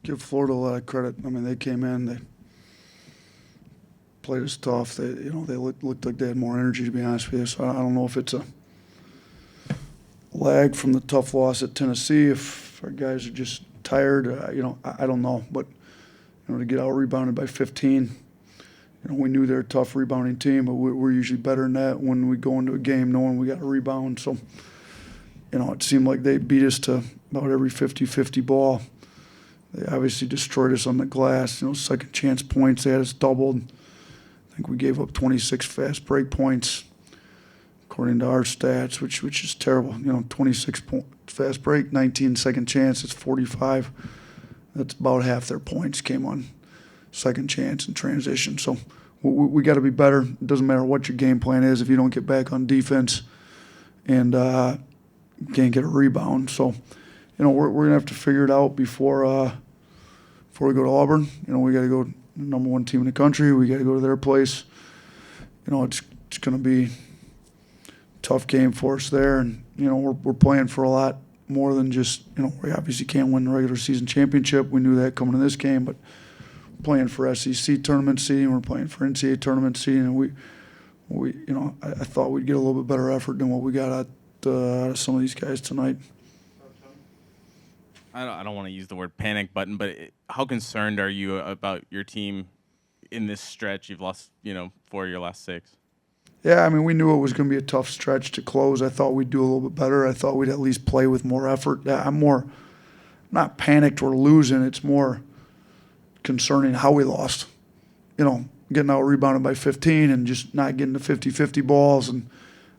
give Florida a lot of credit. I mean, they came in, they played us tough. They looked like they had more energy, to be honest with you. So I don't know if it's a lag from the tough loss at Tennessee, if our guys are just tired. I don't know. But to get out rebounded by 15, we knew they're a tough rebounding team, but we're usually better than that when we go into a game knowing we got a rebound. So, it seemed like they beat us to about every 50-50 ball. They obviously destroyed us on the glass. Second chance points, they had us doubled. I think we gave up 26 fast break points, according to our stats, which is terrible. 26 fast break, 19 second chance, it's 45. That's about half their points came on second chance and transition. So we got to be better. It doesn't matter what your game plan is if you don't get back on defense and can't get a rebound. So, we're going to have to figure it out before we go to Auburn. We got to go number one team in the country. We got to go to their place. It's going to be a tough game for us there. And, we're playing for a lot more than just, we obviously can't win the regular season championship. We knew that coming to this game, but playing for SEC tournament seeding, we're playing for NCAA tournament seeding, and we I thought we'd get a little bit better effort than what we got out of some of these guys tonight. I don't want to use the word panic button, but how concerned are you about your team in this stretch? You've lost, 4 of your last 6. Yeah, I mean, we knew it was going to be a tough stretch to close. I thought we'd do a little bit better. I thought we'd at least play with more effort. I'm not panicked we're losing. It's more concerning how we lost. Getting out rebounded by 15 and just not getting the 50-50 balls. And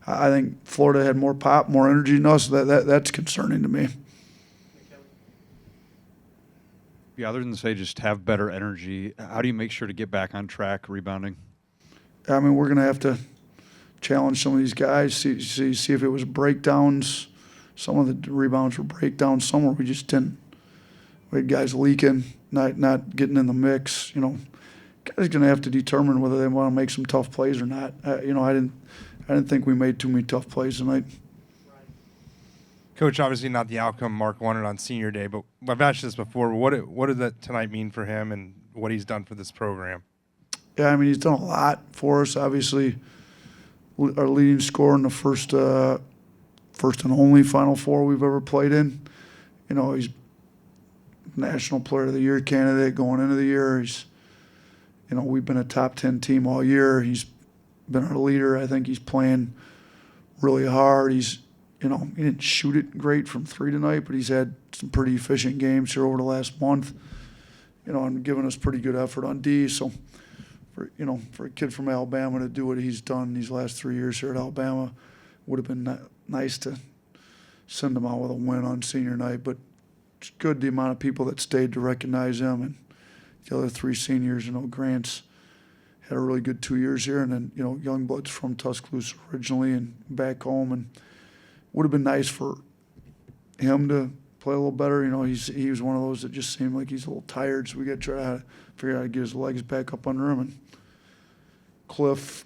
I think Florida had more pop, more energy than us. That's concerning to me. Yeah, other than say just have better energy, how do you make sure to get back on track rebounding? I mean, we're going to have to challenge some of these guys, see if it was breakdowns. Some of the rebounds were breakdowns. Some where we just didn't. We had guys leaking, not getting in the mix. Guys going to have to determine whether they want to make some tough plays or not. I didn't think we made too many tough plays tonight. Coach, obviously not the outcome Mark wanted on senior day, but I've asked this before. What did that tonight mean for him and what he's done for this program? Yeah, I mean, he's done a lot for us. Obviously, our leading scorer in the first and only Final Four we've ever played in. He's National Player of the Year candidate going into the year. We've been a top 10 team all year. He's been our leader. I think he's playing really hard. He didn't shoot it great from 3 tonight, but he's had some pretty efficient games here over the last month. And giving us pretty good effort on D. So, for a kid from Alabama to do what he's done these last 3 years here at Alabama, would have been nice to send him out with a win on senior night. But it's good the amount of people that stayed to recognize him, and the other 3 seniors. Grant's had a really good 2 years here, and then Youngblood's from Tuscaloosa originally and back home, and would have been nice for him to play a little better. He was one of those that just seemed like he's a little tired, so we got to try to figure out how to get his legs back up under him. And Cliff,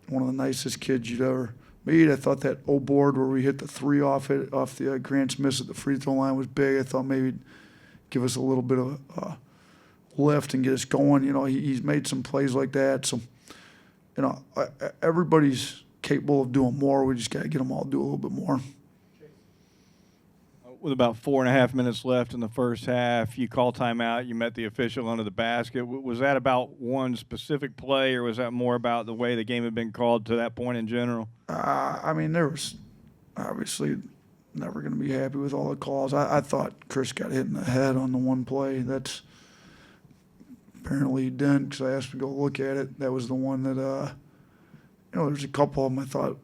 one of the nicest kids you'd ever meet. I thought that board where we hit the 3 off the Grant's miss at the free throw line was big. I thought maybe it'd give us a little bit of lift and get us going. He's made some plays like that. So, everybody's capable of doing more. We just got to get them all to do a little bit more. With about 4.5 minutes left in the first half, you call timeout, you met the official under the basket. Was that about one specific play, or was that more about the way the game had been called to that point in general? I mean, there was obviously never going to be happy with all the calls. I thought Chris got hit in the head on the one play. That's apparently he didn't, because I asked him to go look at it. That was the one that, there's a couple of them I thought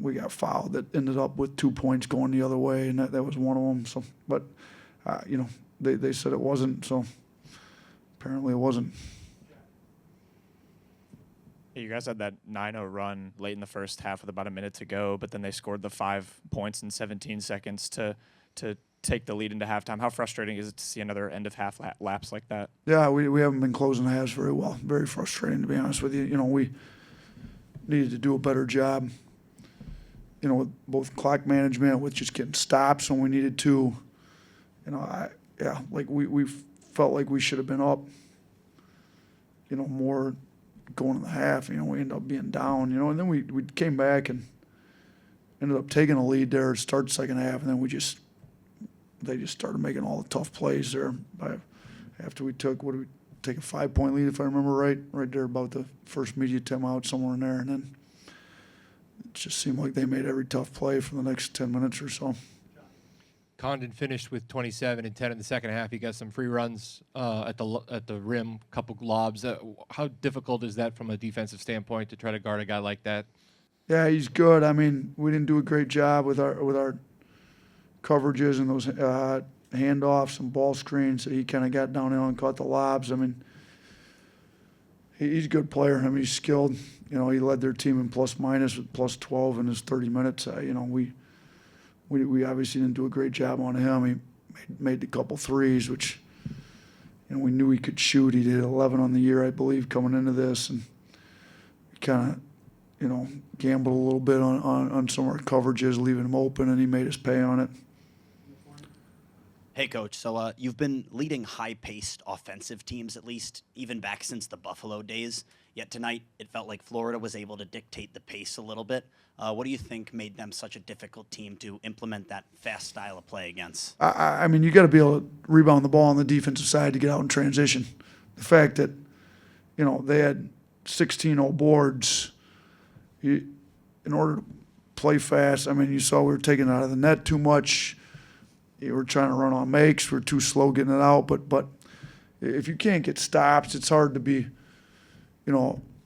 we got fouled that ended up with 2 points going the other way, and that was one of them. So, but they said it wasn't, so apparently it wasn't. You guys had that 9-0 run late in the first half with about a minute to go, but then they scored the 5 points in 17 seconds to take the lead into halftime. How frustrating is it to see another end of half lapse like that? Yeah, we haven't been closing the halves very well. Very frustrating, to be honest with you. We needed to do a better job, with both clock management, with just getting stops when we needed to. We felt like we should have been up, more going in the half. We ended up being down, and then we came back and ended up taking a lead there to start the second half, and then they just started making all the tough plays there. After we took, take a 5-point lead, if I remember right there about the first media timeout, somewhere in there, and then it just seemed like they made every tough play for the next 10 minutes or so. Condon finished with 27 and 10 in the second half. He got some free runs at the rim, couple lobs. How difficult is that from a defensive standpoint to try to guard a guy like that? Yeah, he's good. I mean, we didn't do a great job with our coverages and those handoffs and ball screens. So he kind of got down there and caught the lobs. I mean, he's a good player. I mean, he's skilled. He led their team in plus minus with plus 12 in his 30 minutes. We obviously didn't do a great job on him. He made a couple threes, which we knew he could shoot. He did 11 on the year, I believe, coming into this, and kind of gambled a little bit on some of our coverages, leaving him open, and he made us pay on it. Hey, Coach. So you've been leading high-paced offensive teams, at least, even back since the Buffalo days. Yet tonight, it felt like Florida was able to dictate the pace a little bit. What do you think made them such a difficult team to implement that fast style of play against? I mean, you got to be able to rebound the ball on the defensive side to get out in transition. The fact that, they had 16-0 boards, in order to play fast, I mean, you saw we were taking it out of the net too much. You were trying to run on makes. We're too slow getting it out. But if you can't get stops, it's hard to be,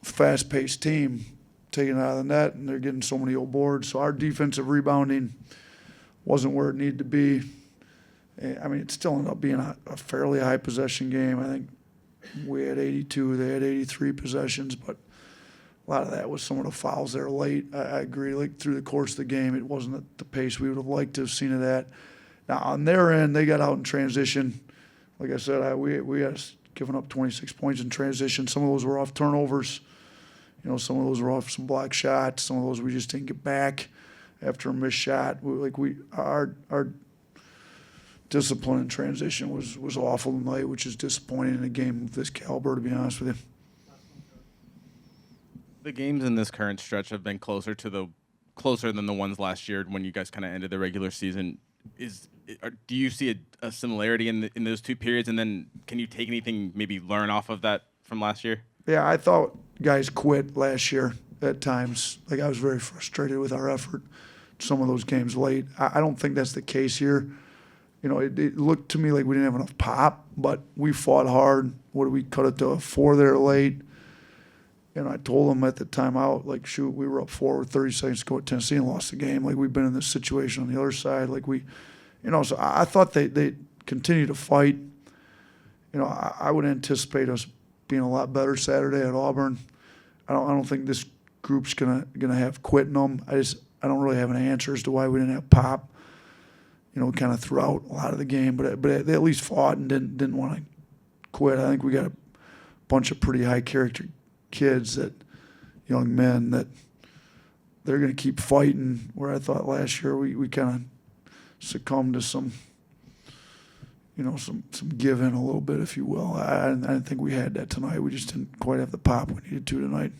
fast-paced team taking it out of the net, and they're getting so many old boards. So our defensive rebounding wasn't where it needed to be. I mean, it still ended up being a fairly high possession game. I think we had 82, they had 83 possessions, but a lot of that was some of the fouls there late. I agree. Like through the course of the game, it wasn't at the pace we would have liked to have seen it at. Now on their end, they got out in transition. Like I said, we had given up 26 points in transition. Some of those were off turnovers. Some of those were off some block shots. Some of those we just didn't get back after a missed shot. Our discipline in transition was awful tonight, which is disappointing in a game of this caliber, to be honest with you. The games in this current stretch have been closer than the ones last year when you guys kind of ended the regular season. Do you see a similarity in those two periods, and then can you take anything, maybe learn off of that from last year? Yeah, I thought guys quit last year at times. Like, I was very frustrated with our effort some of those games late. I don't think that's the case here. It looked to me like we didn't have enough pop, but we fought hard. What did we cut it to? 4 there late. And I told them at the timeout, like, shoot, we were up 4 with 30 seconds to go at Tennessee and lost the game. Like, we've been in this situation on the other side. Like, so I thought they continue to fight. I would anticipate us being a lot better Saturday at Auburn. I don't think this group's gonna have quit in them. I don't really have an answer as to why we didn't have pop. Kind of throughout a lot of the game, but they at least fought and didn't want to quit. I think we got a bunch of pretty high character kids, young men, that they're going to keep fighting. Where I thought last year we kind of succumbed to some give in a little bit, if you will. I didn't think we had that tonight. We just didn't quite have the pop we needed to tonight.